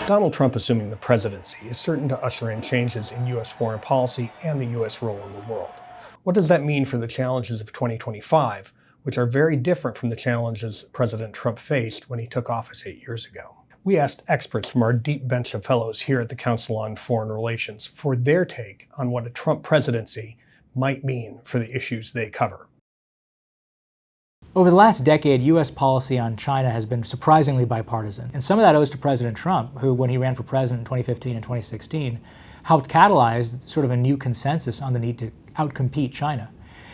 Donald Trump assuming the presidency is certain to usher in changes in U.S. foreign policy and the U.S. role in the world. What does that mean for the challenges of 2025, which are very different from the challenges President Trump faced when he took office 8 years ago? We asked experts from our deep bench of fellows here at the Council on Foreign Relations for their take on what a Trump presidency might mean for the issues they cover. Over the last decade, U.S. policy on China has been surprisingly bipartisan. And some of that owes to President Trump, who, when he ran for president in 2015 and 2016, helped catalyze sort of a new consensus on the need to outcompete China.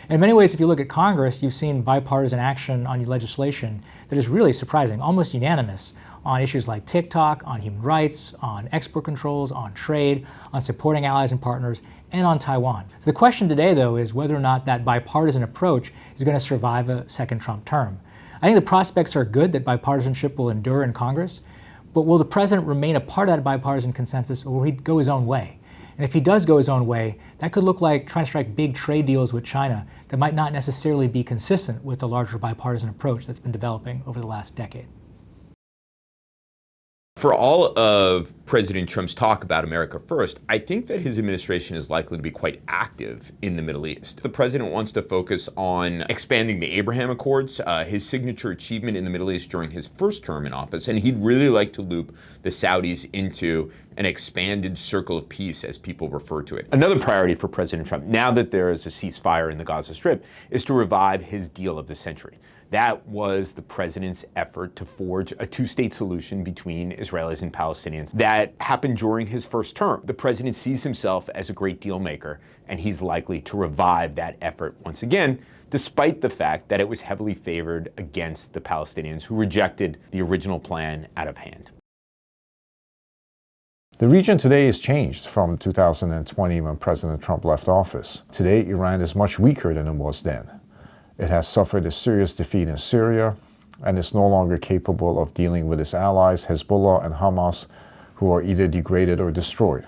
In many ways, if you look at Congress, you've seen bipartisan action on legislation that is really surprising, almost unanimous, on issues like TikTok, on human rights, on export controls, on trade, on supporting allies and partners, and on Taiwan. So the question today, though, is whether or not that bipartisan approach is going to survive a second Trump term. I think the prospects are good that bipartisanship will endure in Congress, but will the president remain a part of that bipartisan consensus, or will he go his own way? And if he does go his own way, that could look like trying to strike big trade deals with China that might not necessarily be consistent with the larger bipartisan approach that's been developing over the last decade. For all of President Trump's talk about America first, I think that his administration is likely to be quite active in the Middle East. The president wants to focus on expanding the Abraham Accords, his signature achievement in the Middle East during his first term in office, and he'd really like to loop the Saudis into an expanded circle of peace, as people refer to it. Another priority for President Trump, now that there is a ceasefire in the Gaza Strip, is to revive his deal of the century. That was the president's effort to forge a two-state solution between Israelis and Palestinians that happened during his first term. The president sees himself as a great deal maker, and he's likely to revive that effort once again, despite the fact that it was heavily favored against the Palestinians, who rejected the original plan out of hand. The region today has changed from 2020 when President Trump left office. Today, Iran is much weaker than it was then. It has suffered a serious defeat in Syria and is no longer capable of dealing with its allies, Hezbollah and Hamas, who are either degraded or destroyed.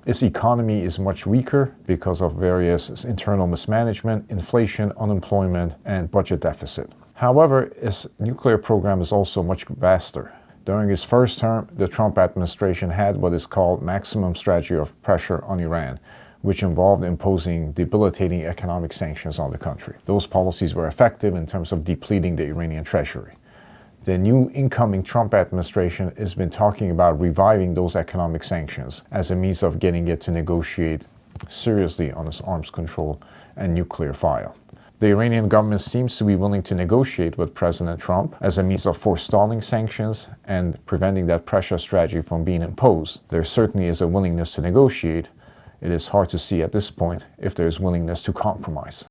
Its economy is much weaker because of various internal mismanagement, inflation, unemployment, and budget deficit. However, its nuclear program is also much vaster. During his first term, the Trump administration had what is called maximum strategy of pressure on Iran, which involved imposing debilitating economic sanctions on the country. Those policies were effective in terms of depleting the Iranian treasury. The new incoming Trump administration has been talking about reviving those economic sanctions as a means of getting it to negotiate seriously on its arms control and nuclear file. The Iranian government seems to be willing to negotiate with President Trump as a means of forestalling sanctions and preventing that pressure strategy from being imposed. There certainly is a willingness to negotiate. It is hard to see at this point if there is willingness to compromise.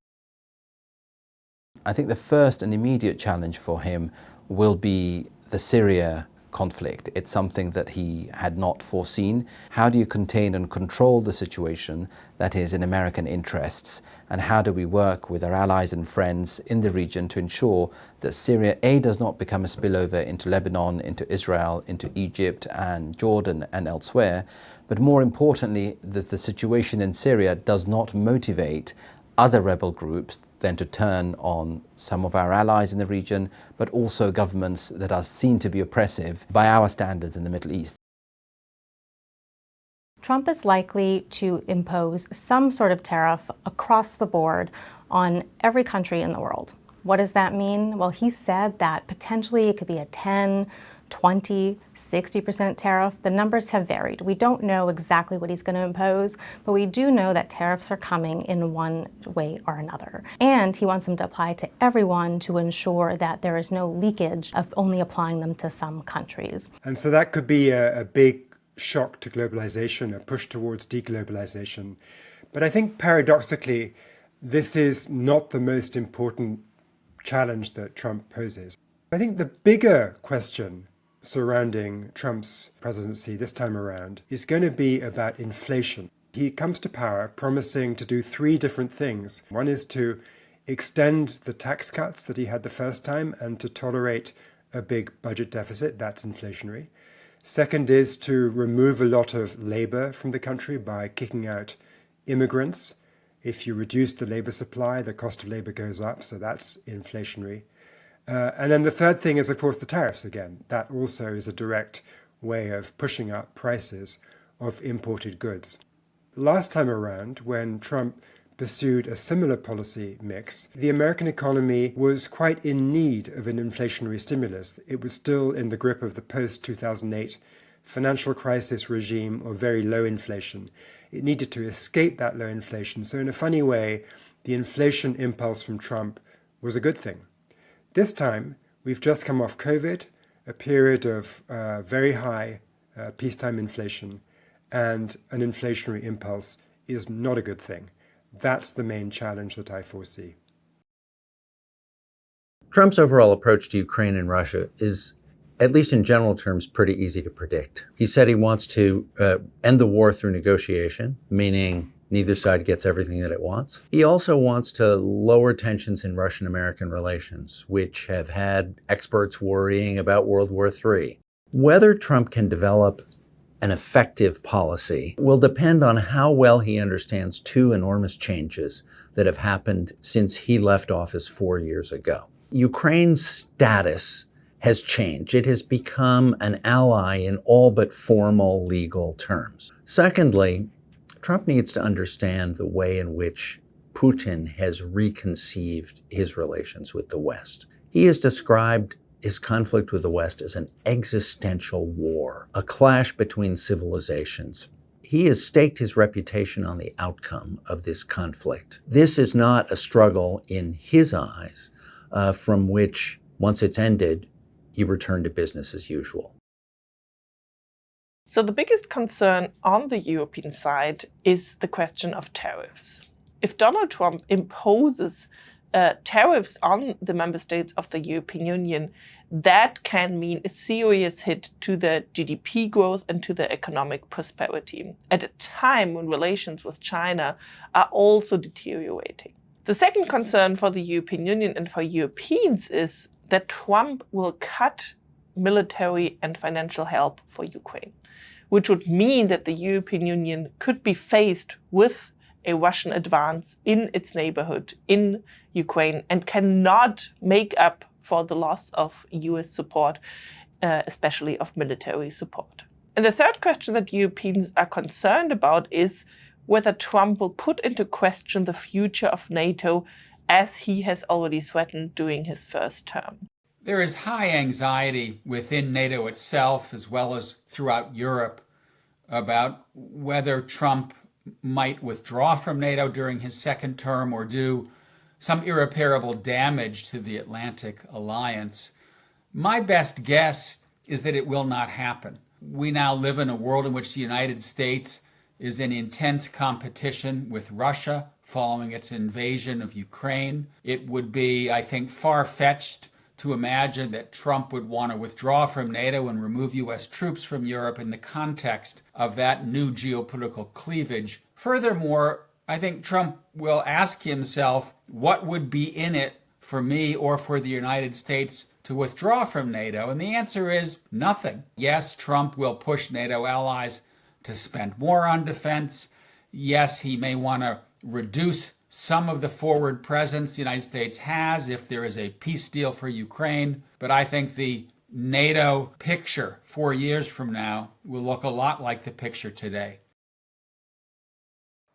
I think the first and immediate challenge for him will be the Syria conflict. It's something that he had not foreseen. How do you contain and control the situation that is in American interests? And how do we work with our allies and friends in the region to ensure that Syria, A, does not become a spillover into Lebanon, into Israel, into Egypt and Jordan and elsewhere, but more importantly, that the situation in Syria does not motivate other rebel groups then to turn on some of our allies in the region, but also governments that are seen to be oppressive by our standards in the Middle East. Trump is likely to impose some sort of tariff across the board on every country in the world. What does that mean? Well, he said that potentially it could be a 10, 20, 60% tariff. The numbers have varied. We don't know exactly what he's going to impose, but we do know that tariffs are coming in one way or another. And he wants them to apply to everyone to ensure that there is no leakage of only applying them to some countries. And so that could be a big shock to globalization, a push towards deglobalization. But I think paradoxically, this is not the most important challenge that Trump poses. I think the bigger question surrounding Trump's presidency this time around is going to be about inflation. He comes to power promising to do three different things. One is to extend the tax cuts that he had the first time and to tolerate a big budget deficit. That's inflationary. Second is to remove a lot of labor from the country by kicking out immigrants. If you reduce the labor supply, the cost of labor goes up, so that's inflationary. And then the third thing is, of course, the tariffs again. That also is a direct way of pushing up prices of imported goods. Last time around, when Trump pursued a similar policy mix, the American economy was quite in need of an inflationary stimulus. It was still in the grip of the post-2008 financial crisis regime of very low inflation. It needed to escape that low inflation. So in a funny way, the inflation impulse from Trump was a good thing. This time, we've just come off COVID, a period of very high peacetime inflation, and an inflationary impulse is not a good thing. That's the main challenge that I foresee. Trump's overall approach to Ukraine and Russia is, at least in general terms, pretty easy to predict. He said he wants to end the war through negotiation, meaning neither side gets everything that it wants. He also wants to lower tensions in Russian-American relations, which have had experts worrying about World War III. Whether Trump can develop an effective policy will depend on how well he understands two enormous changes that have happened since he left office 4 years ago. Ukraine's status has changed. It has become an ally in all but formal legal terms. Secondly, Trump needs to understand the way in which Putin has reconceived his relations with the West. He has described his conflict with the West as an existential war, a clash between civilizations. He has staked his reputation on the outcome of this conflict. This is not a struggle in his eyes from which, once it's ended, you return to business as usual. So the biggest concern on the European side is the question of tariffs. If Donald Trump imposes tariffs on the member states of the European Union, that can mean a serious hit to the GDP growth and to the economic prosperity at a time when relations with China are also deteriorating. The second concern for the European Union and for Europeans is that Trump will cut military and financial help for Ukraine, which would mean that the European Union could be faced with a Russian advance in its neighborhood in Ukraine and cannot make up for the loss of US support, especially of military support. And the third question that Europeans are concerned about is whether Trump will put into question the future of NATO as he has already threatened during his first term. There is high anxiety within NATO itself, as well as throughout Europe, about whether Trump might withdraw from NATO during his second term or do some irreparable damage to the Atlantic alliance. My best guess is that it will not happen. We now live in a world in which the United States is in intense competition with Russia following its invasion of Ukraine. It would be, I think, far-fetched to imagine that Trump would want to withdraw from NATO and remove U.S. troops from Europe in the context of that new geopolitical cleavage. Furthermore, I think Trump will ask himself, what would be in it for me or for the United States to withdraw from NATO? And the answer is nothing. Yes, Trump will push NATO allies to spend more on defense. Yes, he may want to reduce some of the forward presence the United States has if there is a peace deal for Ukraine. But I think the NATO picture 4 years from now will look a lot like the picture today.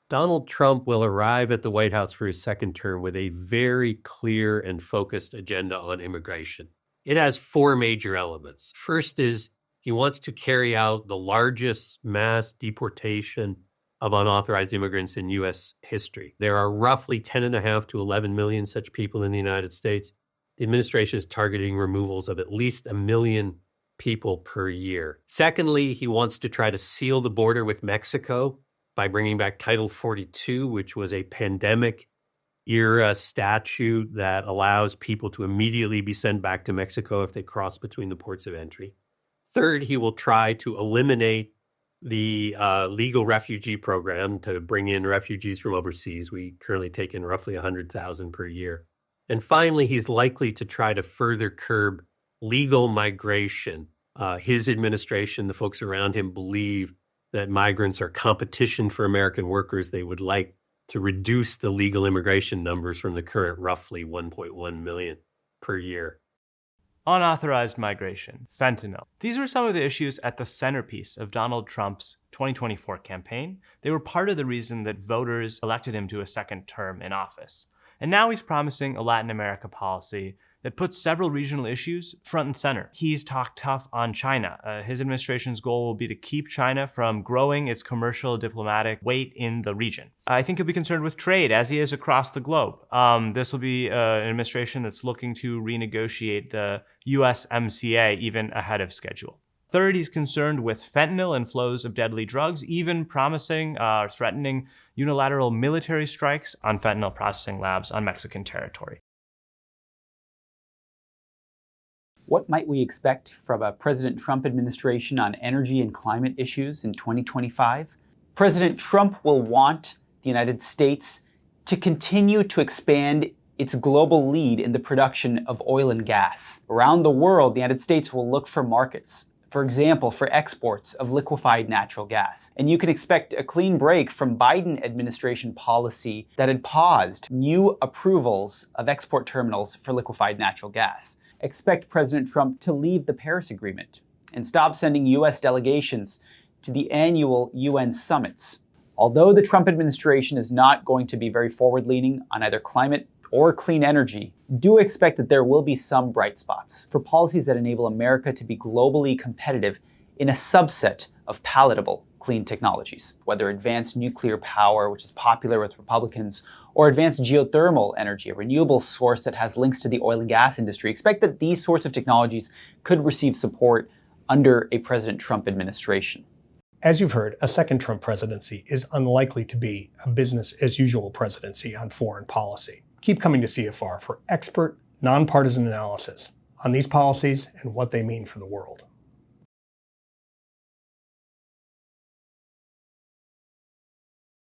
Donald Trump will arrive at the White House for his second term with a very clear and focused agenda on immigration. It has four major elements. First is he wants to carry out the largest mass deportation of unauthorized immigrants in U.S. history. There are roughly 10.5 to 11 million such people in the United States. The administration is targeting removals of at least 1 million people per year. Secondly, he wants to try to seal the border with Mexico by bringing back Title 42, which was a pandemic-era statute that allows people to immediately be sent back to Mexico if they cross between the ports of entry. Third, he will try to eliminate the legal refugee program to bring in refugees from overseas. We currently take in roughly 100,000 per year. And finally, he's likely to try to further curb legal migration. His administration, the folks around him, believe that migrants are competition for American workers. They would like to reduce the legal immigration numbers from the current roughly 1.1 million per year. unauthorized migration, fentanyl. These were some of the issues at the centerpiece of Donald Trump's 2024 campaign. They were part of the reason that voters elected him to a second term in office. And now he's promising a Latin America policy that puts several regional issues front and center. He's talked tough on China. His administration's goal will be to keep China from growing its commercial diplomatic weight in the region. I think he'll be concerned with trade, as he is across the globe. This will be an administration that's looking to renegotiate the USMCA even ahead of schedule. Third, he's concerned with fentanyl and flows of deadly drugs, even promising or threatening unilateral military strikes on fentanyl processing labs on Mexican territory. What might we expect from a President Trump administration on energy and climate issues in 2025? President Trump will want the United States to continue to expand its global lead in the production of oil and gas. Around the world, the United States will look for markets, for example, for exports of liquefied natural gas. And you can expect a clean break from Biden administration policy that had paused new approvals of export terminals for liquefied natural gas. Expect President Trump to leave the Paris Agreement and stop sending US delegations to the annual UN summits. Although the Trump administration is not going to be very forward-leaning on either climate or clean energy, do expect that there will be some bright spots for policies that enable America to be globally competitive in a subset of palatable clean technologies, whether advanced nuclear power, which is popular with Republicans, or advanced geothermal energy, a renewable source that has links to the oil and gas industry. Expect that these sorts of technologies could receive support under a President Trump administration. As you've heard, a second Trump presidency is unlikely to be a business-as-usual presidency on foreign policy. Keep coming to CFR for expert, nonpartisan analysis on these policies and what they mean for the world.